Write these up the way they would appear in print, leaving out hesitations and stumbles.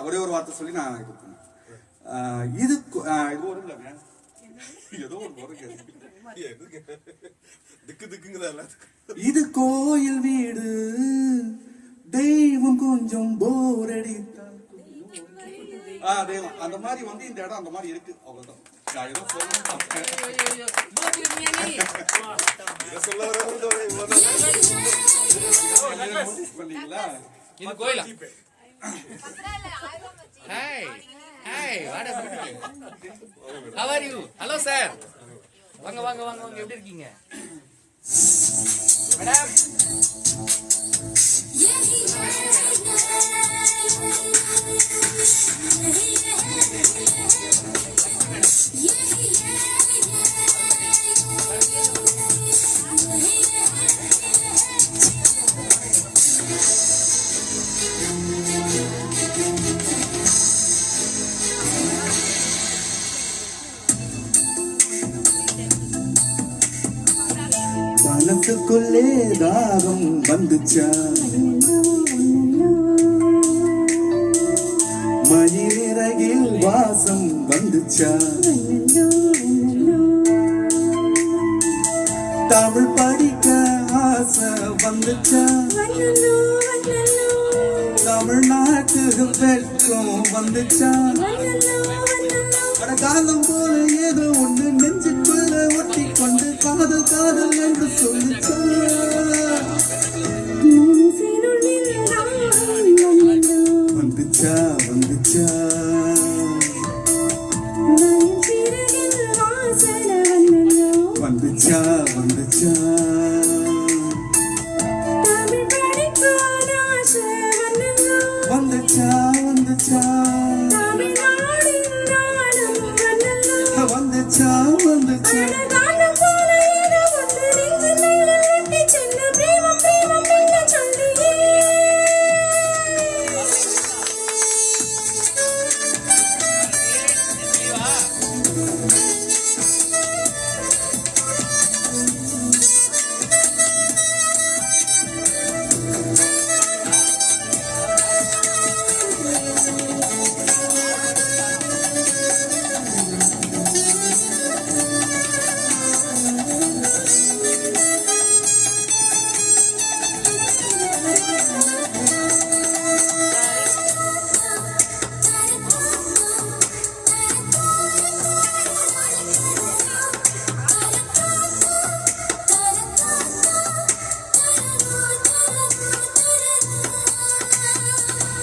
ஒரே ஒரு வார்த்தை சொல்லி நான் இது ஒரு ஏதோ ஒரு திக்கு திக்குங்கிற இது கோயில் வீடு தெய்வம் கொஞ்சம் போர் அடித்தால் தெய்வம் அந்த மாதிரி வந்து இந்த இடம் அந்த மாதிரி இருக்கு அவ்வளவுதான். ஹலோ சார், வாங்க வாங்க வாங்க வாங்க, எப்படி இருக்கீங்க மேடம்? மனசுக்குள்ளே தாகம் வந்துச்சா, மயிலிறகில் வாசம் வந்துச்சா, தமிழ் படிக்க ஆசை வந்துச்சா, தமிழ்நாட்டு வெட்கம் வந்துச்சா, காலம் போல ஏதோ ஒண்ணு நெஞ்சுக்குள்ள ஒட்டி கொண்டு காதல் காதல் என்று சொல்லிச்சா, வந்துச்சா வந்துச்சா வந்துச்சா வந்துச்சா வந்துச்சா வந்துச்சா வந்துச்சா வந்துச்சா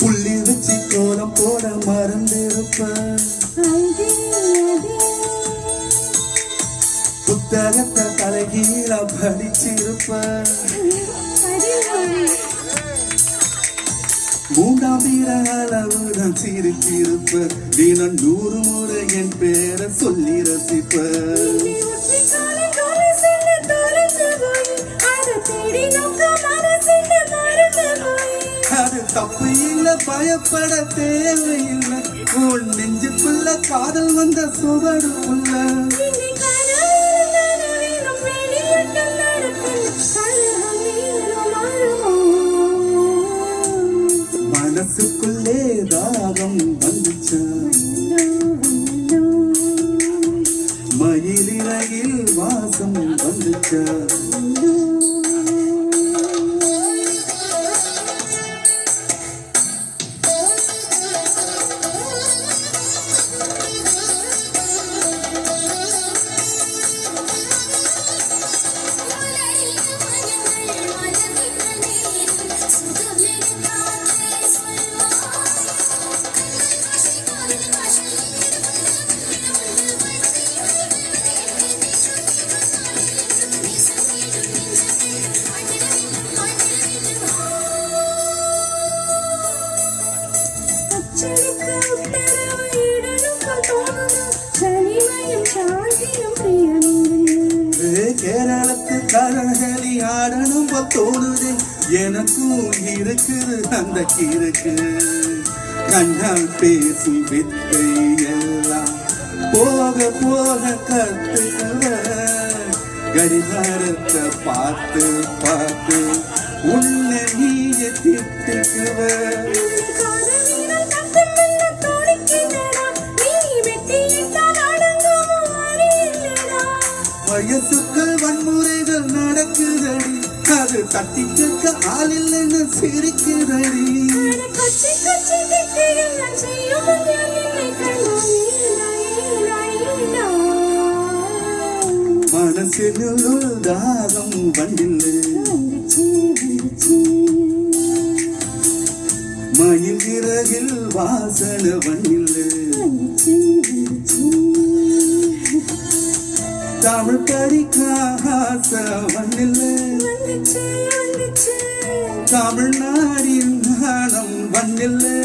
புள்ளி வச்சு கோலம் போட மறந்திருப்ப, புத்தகத்தை தலைகீழ படிச்சிருப்ப, மூன்றாம் வீர அளவுடன் சிரிச்சிருப்ப, தினம் 100 முறை என் பேரை சொல்லி ரசிப்ப, அது தப்பு இல்ல பயப்பட தேவையில்லை, உன் நெஞ்சுக்குள்ள காதல் வந்த சுவடுக்குள்ள மனசுக்குள்ளே தாகம் வந்துச்சா, மயிலிறகில் வாசம் வந்துச்சா, கேரளத்து கரகளி ஆடணும் தோணுது, எனக்கும் இருக்குது அந்த கிருக்கு, கண்ணால் பேசும் வித்தை எல்லாம் போக போக கத்துக்குவ, கடிகாரத்தை பார்த்து பார்த்து உன்னை நீய திட்டுக்குவ, தட்டி கேட்க ஆள் இல்லைன்னு சிரிக்கிறடி மனசில் தாகம் வண்டில்லை மயில் இறகில் வாசன வண்டில்லை தமிழ் படிக்காச வண்டில்லை தமிழ்நாடின் நாணம் வண்டில்லை